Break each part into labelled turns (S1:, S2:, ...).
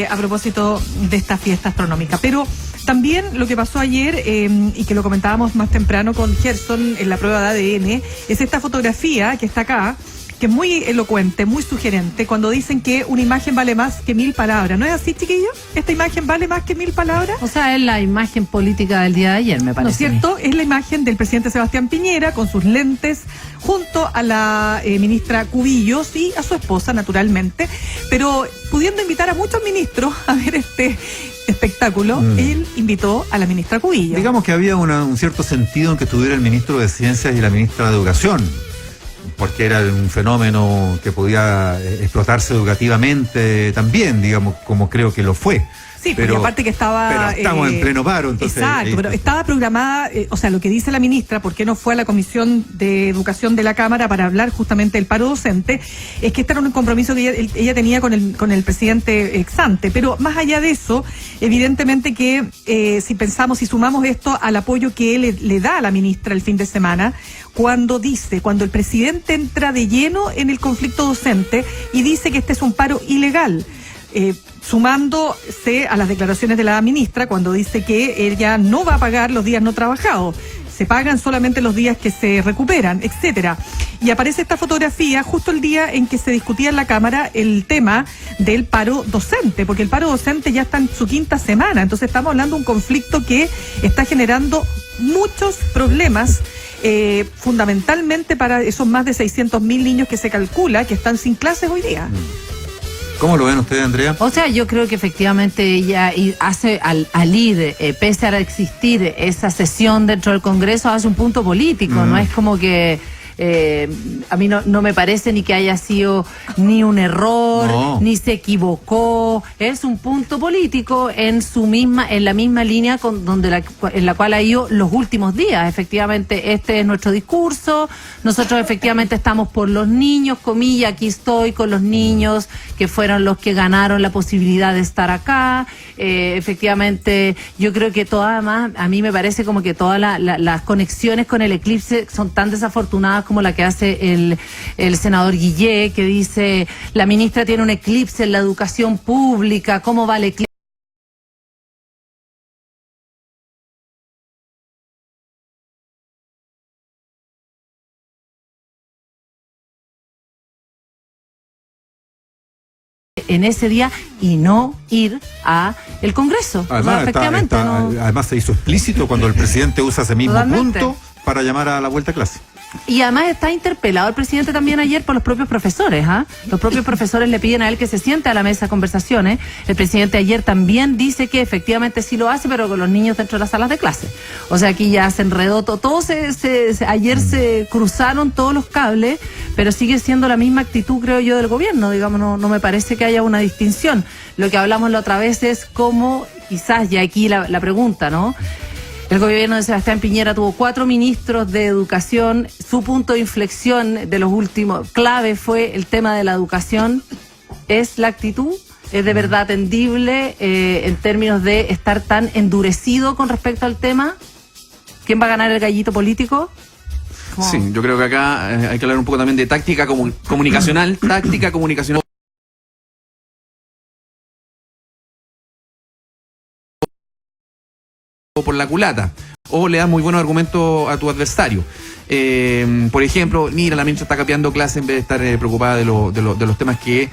S1: a propósito de esta fiesta astronómica. Pero también lo que pasó ayer, y que lo comentábamos más temprano con Gerson en la prueba de ADN, es esta fotografía que está acá, que es muy elocuente, muy sugerente, cuando dicen que una imagen vale más que 1000 palabras. ¿No es así, chiquillos? ¿Esta imagen vale más que 1000 palabras?
S2: O sea, es la imagen política del día de ayer, me parece.
S1: ¿No es cierto? Es la imagen del presidente Sebastián Piñera con sus lentes junto a la ministra Cubillos y a su esposa, naturalmente, pero pudiendo invitar a muchos ministros a ver este espectáculo, él invitó a la ministra Cubillos.
S3: Digamos que había un cierto sentido en que estuviera el ministro de Ciencias y la ministra de Educación, porque era un fenómeno que podía explotarse educativamente también, digamos, como creo que lo fue.
S1: Sí, pero aparte que estaba...
S3: Pero estamos en pleno paro, entonces...
S1: Exacto, pero estaba programada, o sea, lo que dice la ministra, ¿por qué no fue a la Comisión de Educación de la Cámara para hablar justamente del paro docente? Es que este era un compromiso que ella tenía con el presidente ex ante. Pero más allá de eso, evidentemente que si sumamos esto al apoyo que él le da a la ministra el fin de semana, cuando el presidente entra de lleno en el conflicto docente y dice que este es un paro ilegal, sumándose a las declaraciones de la ministra cuando dice que ella no va a pagar los días no trabajados, se pagan solamente los días que se recuperan, etcétera. Y aparece esta fotografía justo el día en que se discutía en la Cámara el tema del paro docente, porque el paro docente ya está en su 5ª semana, entonces estamos hablando de un conflicto que está generando muchos problemas, fundamentalmente para esos más de 600.000 niños que se calcula que están sin clases hoy día.
S3: ¿Cómo lo ven ustedes, Andrea?
S2: O sea, yo creo que efectivamente ella hace al ir, pese a existir esa sesión dentro del Congreso, hace un punto político, no es como que... a mí no me parece ni que haya sido ni un error, ni se equivocó. Es un punto político en la misma línea en la cual ha ido los últimos días. Efectivamente, este es nuestro discurso. Nosotros efectivamente estamos por los niños, comillas, aquí estoy con los niños que fueron los que ganaron la posibilidad de estar acá. Efectivamente, yo creo que además, a mí me parece como que todas las conexiones con el eclipse son tan desafortunadas como la que hace el senador Guillé, que dice, la ministra tiene un eclipse en la educación pública, ¿cómo va el eclipse? En ese día y no ir a el Congreso.
S3: Además,
S2: efectivamente,
S3: además se hizo explícito cuando el presidente usa ese mismo punto para llamar a la vuelta a clase.
S2: Y además está interpelado el presidente también ayer por los propios profesores. Los propios profesores le piden a él que se siente a la mesa de conversaciones. El presidente ayer también dice que efectivamente sí lo hace, pero con los niños dentro de las salas de clase. O sea, aquí ya se enredó todo. Ayer se cruzaron todos los cables, pero sigue siendo la misma actitud, creo yo, del gobierno. Digamos, no me parece que haya una distinción. Lo que hablamos la otra vez es cómo, quizás ya aquí la pregunta, ¿no? El gobierno de Sebastián Piñera tuvo 4 ministros de educación. Su punto de inflexión de los últimos clave fue el tema de la educación. ¿Es la actitud? ¿Es de verdad atendible en términos de estar tan endurecido con respecto al tema? ¿Quién va a ganar el gallito político?
S4: Sí, yo creo que acá hay que hablar un poco también de táctica comunicacional. Táctica comunicacional por la culata, o le das muy buenos argumentos a tu adversario. Por ejemplo, mira, la ministra está cambiando clase en vez de estar preocupada de los temas que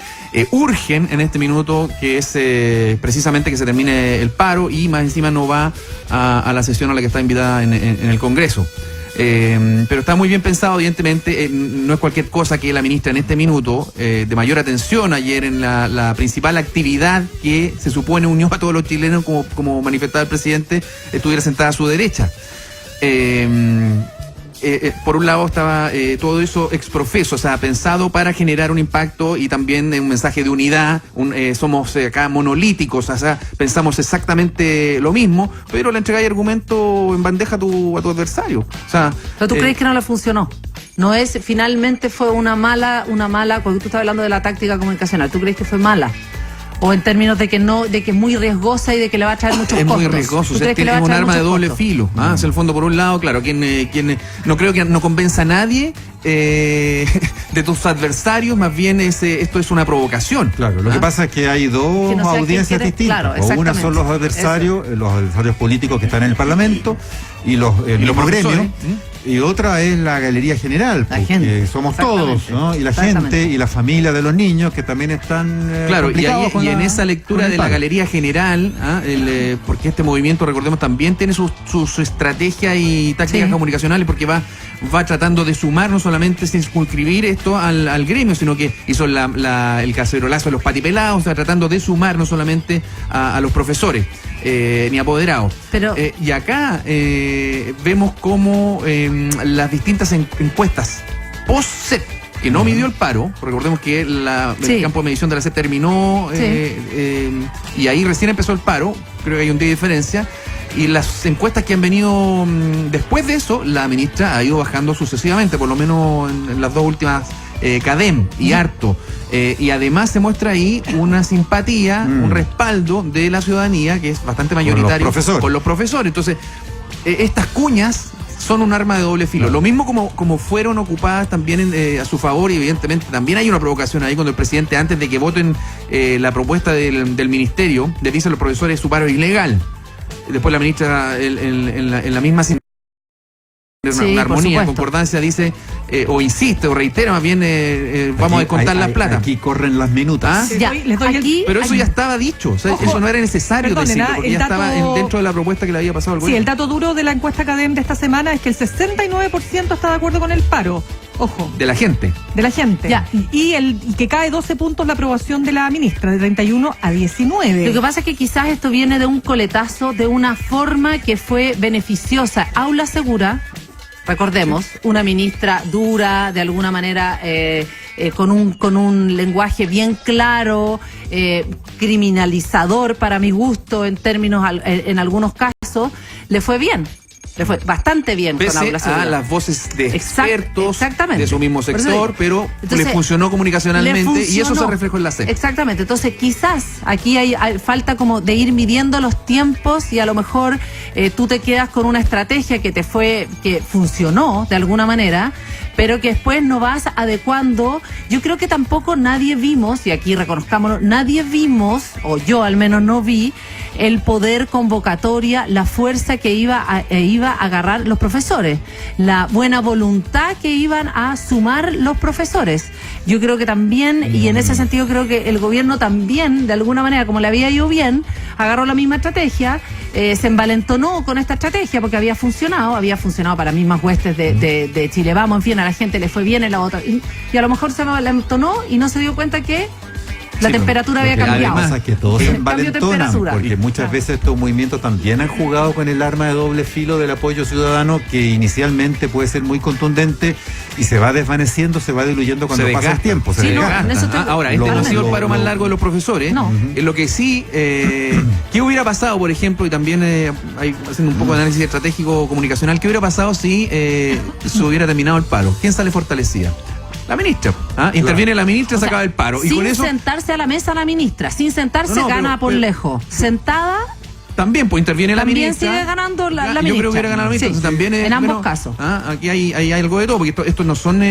S4: urgen en este minuto, que es precisamente que se termine el paro, y más encima no va a la sesión a la que está invitada en el Congreso. Pero está muy bien pensado, evidentemente, no es cualquier cosa que la ministra en este minuto, de mayor atención ayer en la principal actividad que se supone unió a todos los chilenos, como manifestaba el presidente, estuviera sentada a su derecha. Por un lado estaba todo eso exprofeso, o sea, pensado para generar un impacto y también un mensaje de unidad. Somos acá monolíticos, o sea, pensamos exactamente lo mismo, pero le entregáis argumento en bandeja a tu adversario. O sea,
S2: ¿pero tú crees que no le funcionó? No es, finalmente fue una mala, porque tú estás hablando de la táctica comunicacional, ¿tú crees que fue mala? O en términos de que es muy riesgosa y de que le va a traer muchos costos.
S4: Es muy riesgoso, es un arma de doble filo. Es el fondo, por un lado, claro, quien no creo que no convenza a nadie de tus adversarios, más bien esto es una provocación.
S3: Claro, lo que pasa es que hay dos
S2: Que no sea
S3: audiencias
S2: quien quiere-
S3: distintas.
S2: claro,
S3: Una son los adversarios políticos que están en el Parlamento y los
S4: profesores.
S3: gremios. Y otra es la galería general,
S2: La
S3: porque
S2: gente.
S3: somos
S2: Exactamente.
S3: todos, ¿no? Y la
S2: Exactamente.
S3: gente y la familia de los niños que también están
S4: Claro, y,
S3: complicados
S4: ahí,
S3: con
S4: y en esa
S3: con
S4: lectura
S3: el
S4: de la
S3: paro.
S4: galería general, porque este movimiento, recordemos, también tiene sus estrategias y tácticas
S2: Sí.
S4: comunicacionales, porque va tratando de sumar, no solamente circunscribir esto al gremio, sino que hizo el cacerolazo de los patipelados, va tratando de sumar no solamente a los profesores ni apoderados.
S2: Pero-
S4: Y acá vemos cómo las distintas encuestas post-CEP, que no midió el paro, recordemos que el
S2: Sí.
S4: campo de medición de la CEP terminó
S2: Sí.
S4: y ahí recién empezó el paro, creo que hay un día de diferencia, y las encuestas que han venido después de eso, la ministra ha ido bajando sucesivamente, por lo menos en las dos últimas CADEM y harto. Y además se muestra ahí una simpatía, un respaldo de la ciudadanía que es bastante mayoritario con los profesores. Entonces, estas cuñas son un arma de doble filo.
S3: Claro.
S4: Lo mismo como fueron ocupadas también a su favor, y evidentemente también hay una provocación ahí cuando el presidente, antes de que voten la propuesta del ministerio, le dice a los profesores su paro es ilegal. Después la ministra en la misma
S2: Sí,
S4: una
S2: por
S4: armonía,
S2: supuesto.
S4: concordancia, dice o insiste o reitera más bien vamos a descontar las plata.
S3: Aquí corren las minutas.
S1: Sí.
S2: Ya,
S1: Les doy el-
S2: aquí,
S4: Pero eso
S2: aquí-
S4: ya estaba dicho, o sea,
S1: Ojo,
S4: eso no era necesario
S1: perdonen,
S4: decirlo, porque
S1: el
S4: ya estaba
S1: dato-
S4: dentro de la propuesta que le había pasado al
S1: Sí,
S4: gobierno.
S1: el dato duro de la encuesta CADEM de esta semana es que el 69% está de acuerdo con el paro. Ojo,
S4: De la gente.
S1: de la gente.
S2: Ya.
S1: Y que cae 12 puntos la aprobación de la ministra, de 31 a 19.
S2: Lo que pasa es que quizás esto viene de un coletazo, de una forma que fue beneficiosa. Aula segura, recordemos, una ministra dura, de alguna manera con un lenguaje bien claro, criminalizador para mi gusto en términos, en algunos casos, le fue bien. Le fue bastante bien con
S4: Pese
S2: Aula
S4: a
S2: segura.
S4: las voces de expertos
S2: exactamente.
S4: de su mismo
S2: Por eso
S4: sector,
S2: digo.
S4: pero
S2: Entonces,
S4: le funcionó comunicacionalmente
S2: le
S4: y eso se
S2: funcionó.
S4: reflejó en la CEP.
S2: Exactamente, entonces quizás aquí hay falta como de ir midiendo los tiempos y a lo mejor tú te quedas con una estrategia que funcionó de alguna manera, pero que después no vas adecuando. Yo creo que tampoco nadie vimos, y aquí reconozcámoslo, nadie vimos, o yo al menos no vi, el poder convocatoria, la fuerza que iba a agarrar los profesores, la buena voluntad que iban a sumar los profesores. Yo creo que también, y en ese sentido creo que el gobierno también, de alguna manera, como le había ido bien, agarró la misma estrategia, se envalentonó con esta estrategia porque había funcionado para mismas huestes de Chile Vamos, en fin, a la gente le fue bien en la otra, y a lo mejor se envalentonó y no se dio cuenta que la
S4: Sí,
S2: temperatura
S3: Lo
S2: había
S3: que
S2: cambiado.
S3: pasa es que todos se
S2: Cambio de
S3: envalentonan,
S2: temperatura.
S3: porque muchas veces estos movimientos también han jugado con el arma de doble filo del apoyo ciudadano, que inicialmente puede ser muy contundente y se va desvaneciendo, se va diluyendo cuando
S4: Se
S3: pasa el
S4: desgasta.
S3: tiempo. Se
S2: Sí, no,
S3: desgasta.
S2: en eso estoy-
S4: Ahora, este no ha sido el paro más largo de los profesores.
S2: No.
S4: Lo que sí, ¿qué hubiera pasado, por ejemplo, y también haciendo un poco de análisis estratégico comunicacional, qué hubiera pasado si se hubiera terminado el paro? ¿Quién sale fortalecida? La ministra. Interviene la ministra,
S2: O
S4: se
S2: sea,
S4: acaba el paro. Y
S2: sin
S4: con eso
S2: sentarse a la mesa la ministra, sin sentarse
S4: No,
S2: gana por
S4: pero-
S2: lejos. Sentada
S4: también pues interviene la
S2: también
S4: ministra.
S2: sigue ganando la
S4: Yo
S2: ministra.
S4: creo que hubiera ganado la ministra.
S2: Sí,
S4: Entonces también
S2: en ambos casos.
S4: Aquí hay algo de todo, porque estos no son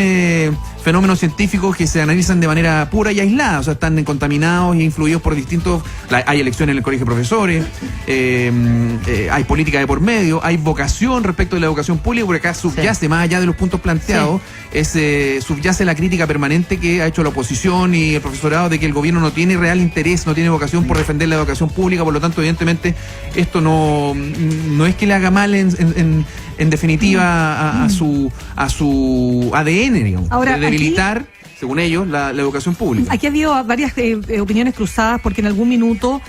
S4: fenómenos científicos que se analizan de manera pura y aislada. O sea, están contaminados e influidos por distintos. Hay elecciones en el colegio de profesores, hay política de por medio, hay vocación respecto de la educación pública, porque acá subyace, más allá de los puntos planteados, subyace la crítica permanente que ha hecho la oposición y el profesorado de que el gobierno no tiene real interés, no tiene vocación por defender la educación pública. Por lo tanto, evidentemente, esto no es que le haga mal en definitiva a su ADN, digamos,
S1: Ahora,
S4: de debilitar, según ellos, la educación pública.
S1: Aquí ha habido varias opiniones cruzadas porque en algún minuto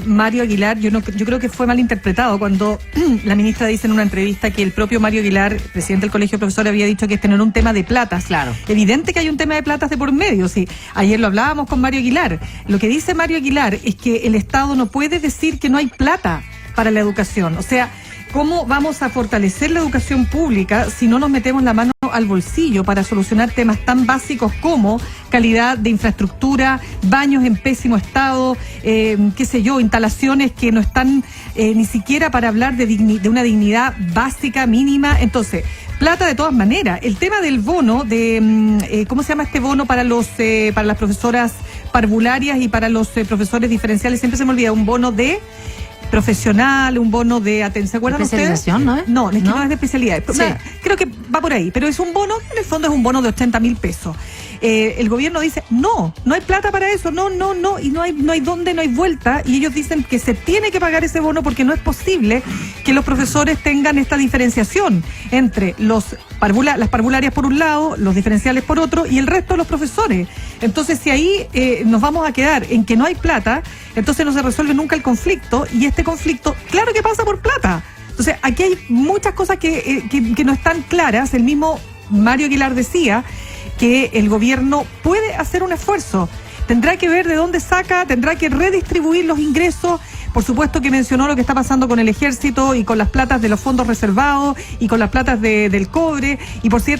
S1: Mario Aguilar, yo creo que fue mal interpretado cuando la ministra dice en una entrevista que el propio Mario Aguilar, presidente del Colegio de Profesores, había dicho que este no era un tema de platas.
S2: Claro.
S1: Evidente que hay un tema de platas de por medio, sí. Ayer lo hablábamos con Mario Aguilar. Lo que dice Mario Aguilar es que el Estado no puede decir que no hay plata para la educación. O sea, ¿cómo vamos a fortalecer la educación pública si no nos metemos la mano al bolsillo para solucionar temas tan básicos como calidad de infraestructura, baños en pésimo estado, qué sé yo, instalaciones que no están ni siquiera para hablar de una dignidad básica, mínima? Entonces, plata de todas maneras. El tema del bono, ¿cómo se llama este bono para las profesoras parvularias y para los profesores diferenciales? Siempre se me olvida, un bono de profesional, un bono de atención. ¿Se acuerdan ustedes?
S2: ¿Especialización, no es?
S1: No, es que no es de especialidad.
S2: Sí.
S1: Creo que va por ahí, pero es un bono, en el fondo es un bono de 80.000 pesos. El gobierno dice, no hay plata para eso, no, y no hay dónde, no hay vuelta, y ellos dicen que se tiene que pagar ese bono porque no es posible que los profesores tengan esta diferenciación entre las parvularias por un lado, los diferenciales por otro, y el resto de los profesores. Entonces, si ahí nos vamos a quedar en que no hay plata, entonces no se resuelve nunca el conflicto, y este conflicto, claro que pasa por plata. Entonces, aquí hay muchas cosas que no están claras. El mismo Mario Aguilar decía que el gobierno puede hacer un esfuerzo, tendrá que ver de dónde saca, tendrá que redistribuir los ingresos. Por supuesto que mencionó lo que está pasando con el ejército y con las platas de los fondos reservados y con las platas del cobre, y por cierto